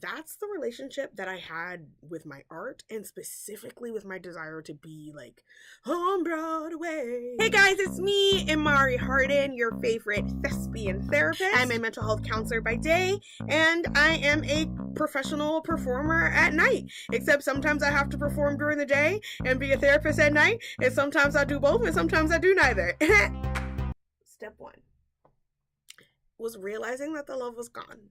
that's the relationship that I had with my art, and specifically with my desire to be like on Broadway. Hey guys, it's me, Imari Harden, your favorite thespian therapist. I'm a mental health counselor by day, and I am a professional performer at night. Except sometimes I have to perform during the day and be a therapist at night, and sometimes I do both, and sometimes I do neither. Step one was realizing that the love was gone.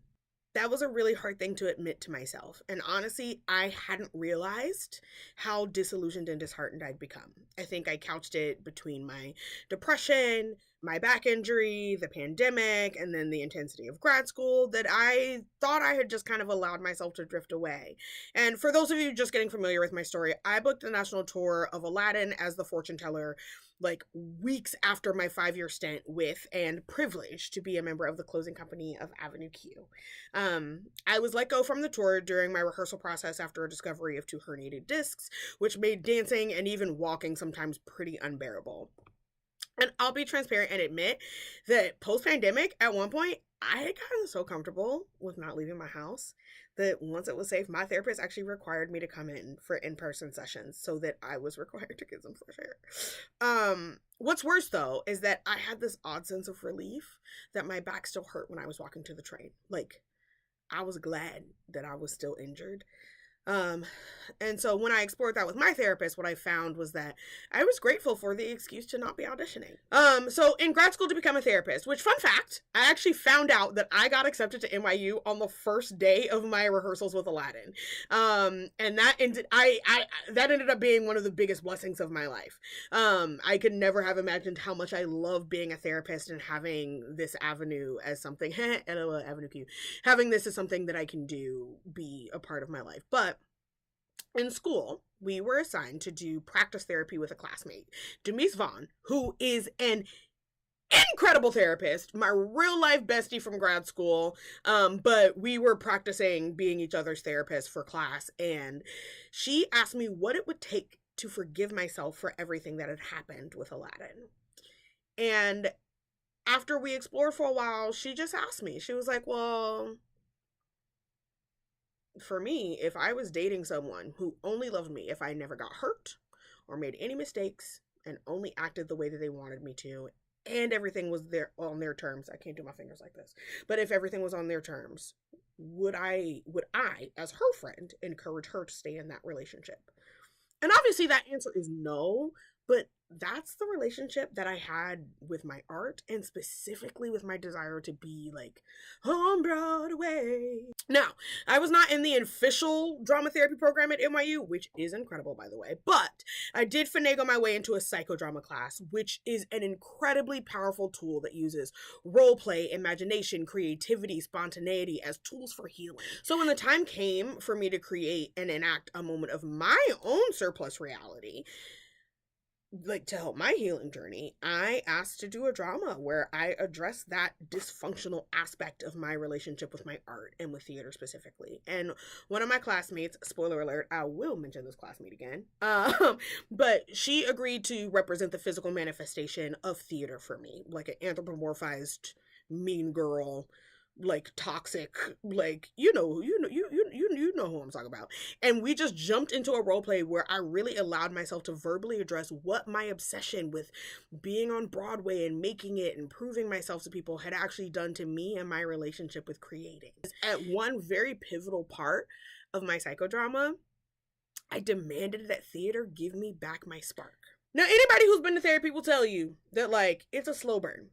That was a really hard thing to admit to myself. And honestly, I hadn't realized how disillusioned and disheartened I'd become. I think I couched it between my depression, my back injury, the pandemic, and then the intensity of grad school, that I thought I had just kind of allowed myself to drift away. And for those of you just getting familiar with my story, I booked the national tour of Aladdin as the fortune teller like weeks after my 5-year stint with and privileged to be a member of the closing company of Avenue Q. I was let go from the tour during my rehearsal process after a discovery of 2 herniated discs, which made dancing and even walking sometimes pretty unbearable. And I'll be transparent and admit that post-pandemic, at one point, I had gotten so comfortable with not leaving my house that once it was safe, my therapist actually required me to come in for in-person sessions so that I was required to get some fresh air. What's worse, though, is that I had this odd sense of relief that my back still hurt when I was walking to the train. Like, I was glad that I was still injured. And so when I explored that with my therapist, what I found was that I was grateful for the excuse to not be auditioning. So in grad school to become a therapist, which, fun fact, I actually found out that I got accepted to NYU on the first day of my rehearsals with Aladdin. And that ended up being one of the biggest blessings of my life. I could never have imagined how much I love being a therapist and having this avenue as something, Avenue Q, having this as something that I can do, be a part of my life. But in school, we were assigned to do practice therapy with a classmate, Demise Vaughn, who is an incredible therapist, my real life bestie from grad school. But we were practicing being each other's therapists for class, and she asked me what it would take to forgive myself for everything that had happened with Aladdin. And after we explored for a while, she just asked me, she was like, well, for me, if I was dating someone who only loved me if I never got hurt or made any mistakes and only acted the way that they wanted me to, and everything was there on their terms, I can't do my fingers like this, but if everything was on their terms, would I, as her friend, encourage her to stay in that relationship? And obviously that answer is no, but that's the relationship that I had with my art, and specifically with my desire to be like on Broadway. Now, I was not in the official drama therapy program at NYU, which is incredible, by the way, but I did finagle my way into a psychodrama class, which is an incredibly powerful tool that uses role play, imagination, creativity, spontaneity as tools for healing. So when the time came for me to create and enact a moment of my own surplus reality, like to help my healing journey, I asked to do a drama where I address that dysfunctional aspect of my relationship with my art and with theater specifically. And one of my classmates, spoiler alert, I will mention this classmate again, but she agreed to represent the physical manifestation of theater for me, like an anthropomorphized mean girl, like toxic, like you know who I'm talking about. And we just jumped into a role play where I really allowed myself to verbally address what my obsession with being on Broadway and making it and proving myself to people had actually done to me and my relationship with creating. At one very pivotal part of my psychodrama, I demanded that theater give me back my spark. Now, anybody who's been to therapy will tell you that, like, it's a slow burn.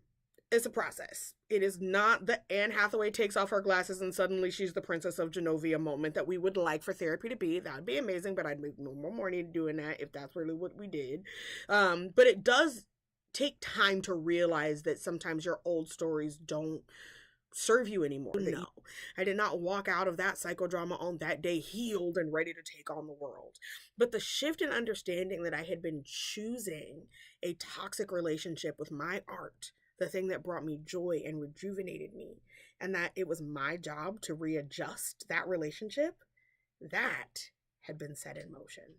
It's a process. It is not the Anne Hathaway takes off her glasses and suddenly she's the Princess of Genovia moment that we would like for therapy to be. That would be amazing, but I'd make no more money doing that if that's really what we did. But it does take time to realize that sometimes your old stories don't serve you anymore. No, I did not walk out of that psychodrama on that day healed and ready to take on the world. But the shift in understanding that I had been choosing a toxic relationship with my art, the thing that brought me joy and rejuvenated me, and that it was my job to readjust that relationship, that had been set in motion.